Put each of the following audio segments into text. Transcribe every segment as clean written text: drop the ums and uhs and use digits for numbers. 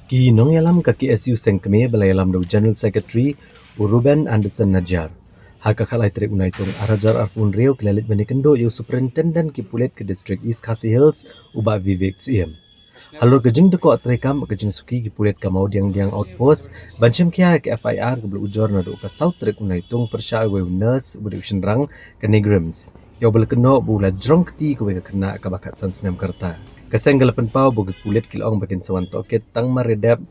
Ki nong yalam ka KSU Sengkeme balayalam do General Secretary Ruben Anderson Najar. Haka kalai trik unai tung arajar arpun reo kelalit menikendo yu Superintendent ki pulet ke District East Khasi Hills uba Vivek Siem. Halur kejing deko atrekam kejing suki ki pulet kamau diang outpost bancem kia ke FIR ke ujor na do ka South trik unai tung persya we nurse budi rang ke Negrims. Yo bel keno bula jrong kti ko kena ka bakat san senam kerta. Kaseng galapan pau bugi pulit kilong bakin sawan toket tang maredap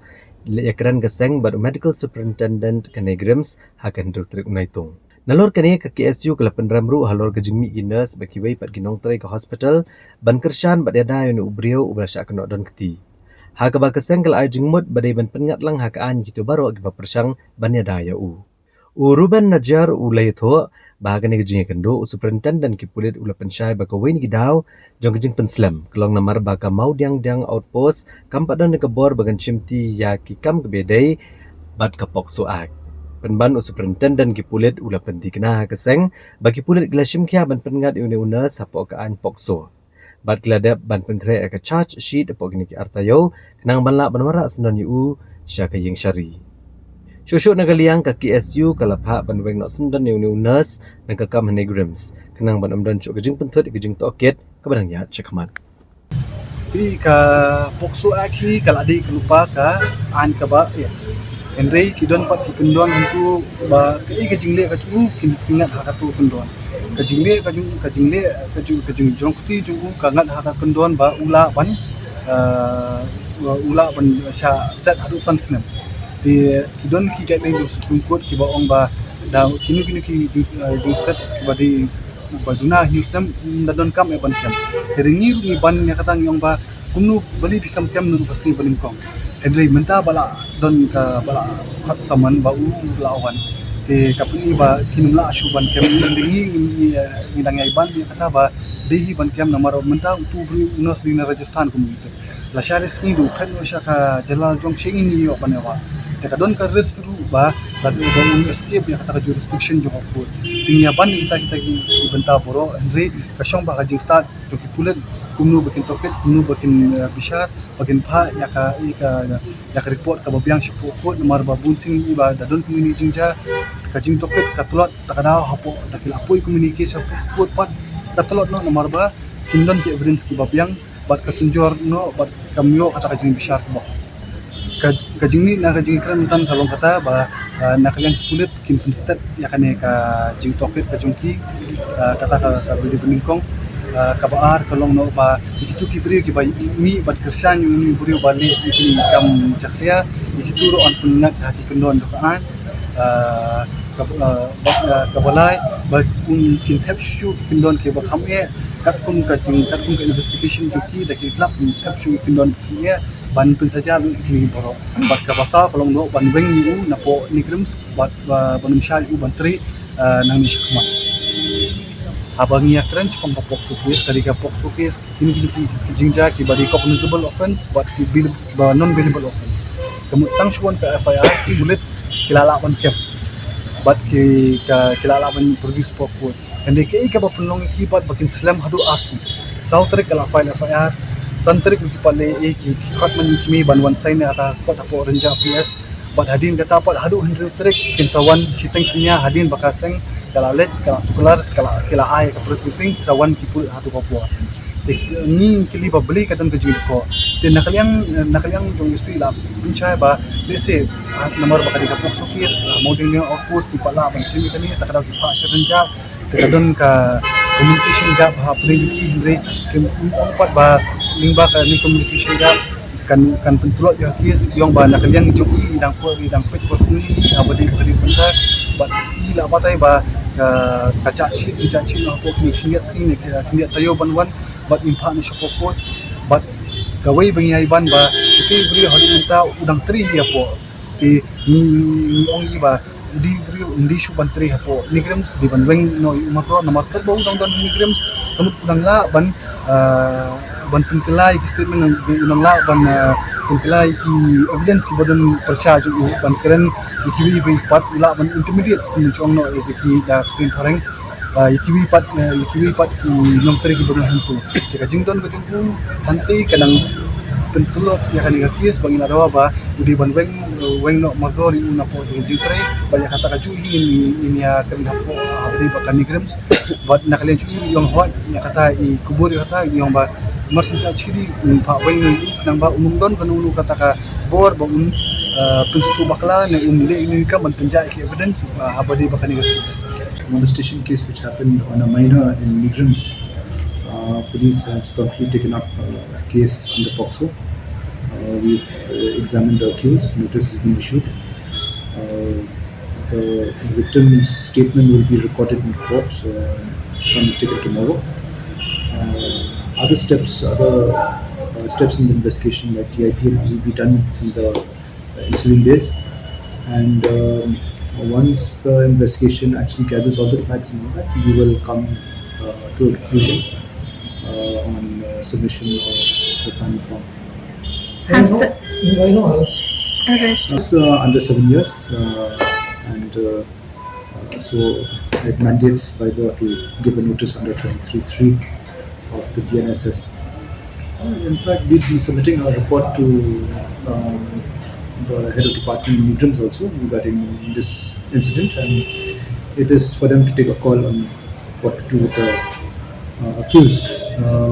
ekran kaseng bad medical superintendent ke Negrims hakan trik unai tung. Nalor kene ke KSU galapan ramru halor kejing mi nurse baki wei pat ginong trai ke hospital ban kershan bad yada yunu ubrio ubra syak no don kti. Haka ba kaseng kal ai jingmut badai ban pengat lang haka an gitu baro akiba persang ban yada ya u. Ruben Najar ulai tho bahagian kejing kendo superintendent ki pulit ula pensyai baka wen gidaw jong kejing penslam kelong namar baka mau diang outpost kampat don ke bor bagan chimti ya ki kam ke bedai bad ka pokso ak penban superintendent ki pulit ula penti kena keseng bagi pulit glashim kia ban pengat una sapo ka an pokso bad gladap ban pengkre ka charge sheet apo gini ki artayo kenang banla banwara senon yu syaka ying syari. Shushu nagaliang ka KSU kalapha banweng no sendan new nurse nagkakam Negrims kenang ban amdan chuk kejing penthut kejing toket kabadang ya chekman. Pi ka pokso aki kaladi kelupa ka an ka ba ya Henry kidon pat kikendon untuk ba kai kejingle ka tu kingat haka tu kendon kejingle kejung jong kuti jung ka ngat haka kendon ba ula ban sya set adu san snem ti kidon ki jai ding tungkut ki ba ong ba da kini ki jing set ba di baduna Houston dadon kam e ban kam teringi ni ban nya katang yong ba kumnu bali bikam kam nu pasri balim kong Henry menta bala don ka bala khat saman ba u lawan te kapuni ba kinumla ashu ban kam teringi ni dangai ban nya kata ba dehi ban kam namar menta tu bri unas di Rajasthan community la sharis ni du khan shaka jalal jong shing ni yo banewa kadon ka risk ru ba don escape ya kata jurisdiction jo ko tinya ban kita benta boro Henry kasyong ba kajing start jo ki pulen kumnu bakin toket kumnu bakin bisar bakin pha ya ka report ka babiang sipu ko nomor babun sing iba dadon community jingja kajing toket katulot takada hapo dakil apoi communication ko pat katulot no nomor ba kindon ki evidence ki babiang bat kasunjor no bat kamyo kata kajing bisar ko kajing ni na kajing kran tan kalong kata ba na kalian kulit kim stat ya kane ka jing toket ka jungki kata ka beli beningkong kabaar kalong no ba ikitu kibri ki ba mi bat kersan ni buri bali iki kam jaklia ikitu ro an punat hati kendon dokaan kabalai ba kin tap shu kendon ke ba khame kat kun ka investigation juki da ki klap tap shu kendon ki ban pun saja lu kini boro bat ka basa kalong no ban weng ni na po Negrims bat banum syal u ban tri nang ni shikmat abangi akran chikam pok sukis kali ka pok sukis kini jingja ki badi cognizable offense but ki non billable offense kamu tang shuan ka FIR ki bulet kilala ban kem but ki kilala ban produce pok ende ke ka ba penlong ki bat bakin slam hadu asu south trek kala file FIR santrik ki pale ki khat man kimi banwan sai na ata kot apo renja PS bat hadin kata pat hadu 100 trek kin sawan siteng senya hadin bakaseng kala let kala kular kala ai ka briefing sawan ki pul hadu papua ni kili ba beli kadang ke jil ko te nakaliang jong spi la pinchay ba lese nomor ba kadi ka pok sukis model ni outpost ki pala ban simi kani takada ki pa renja kadon ka communication gap ha prediki hindre ke empat ba lingba ka ni communication gap kan pentulot ya kis yang ba nakaliang joki idang ko personally abadi penta ba ila batai ba kaca chi no ko ni kinget skin ni kinget tayo banwan bat impa ni shopoko bat gawai bangyai ban ba itu bri hari minta udang tri ya po ti ni ongi ba di shu ban tri hapo Negrims di ban weng no makro na market ba udang Negrims kamu udang la ban ban pengkelai ki statement ng la ban pengkelai ki evidence ki badan persya ju ban keren ki kiwi bi pat la ban intermediate ki chong no ki da tin thareng kiwi pat ki nom teri ki badan hantu ki ka jingdon ka jungku hanti kanang tentulok ya kan ngakis bang ina dawa ba udi ban weng no magori una po di jutre banyak kata kaju ini ya kan hapo abdi bakani grams bat nakalian cu yang hot ya kata i kubur kata yang ba marsin sa chiri pa weng nang ba don kan ulu kata ka bor ba penstu bakla na le ini ka man penjai evidence abdi bakani grams. Molestation case which happened on a minor in migrants. Police has promptly taken up a case under POCSO. We've examined the accused, notice has been issued. The victim's statement will be recorded in court from this taken tomorrow. Other steps in the investigation like TIP will be done in the ensuing days. And once the investigation actually gathers all the facts and all that, we will come to a conclusion on submission of the final form. Has the arrest It's under 7 years, and so it mandates by law to give a notice under 23.3 of the DNSS. In fact, we'll be submitting a report to the head of department in Migrants also regarding this incident, and it is for them to take a call on what to do with the accused.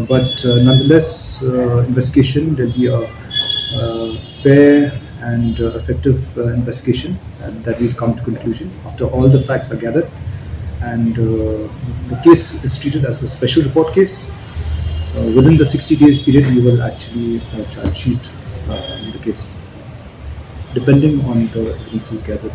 But nonetheless, investigation, there'll be a fair and effective investigation, and that will come to conclusion after all the facts are gathered. And the case is treated as a special report case. Within the 60 days period, we will actually charge sheet in the case, depending on the evidences gathered.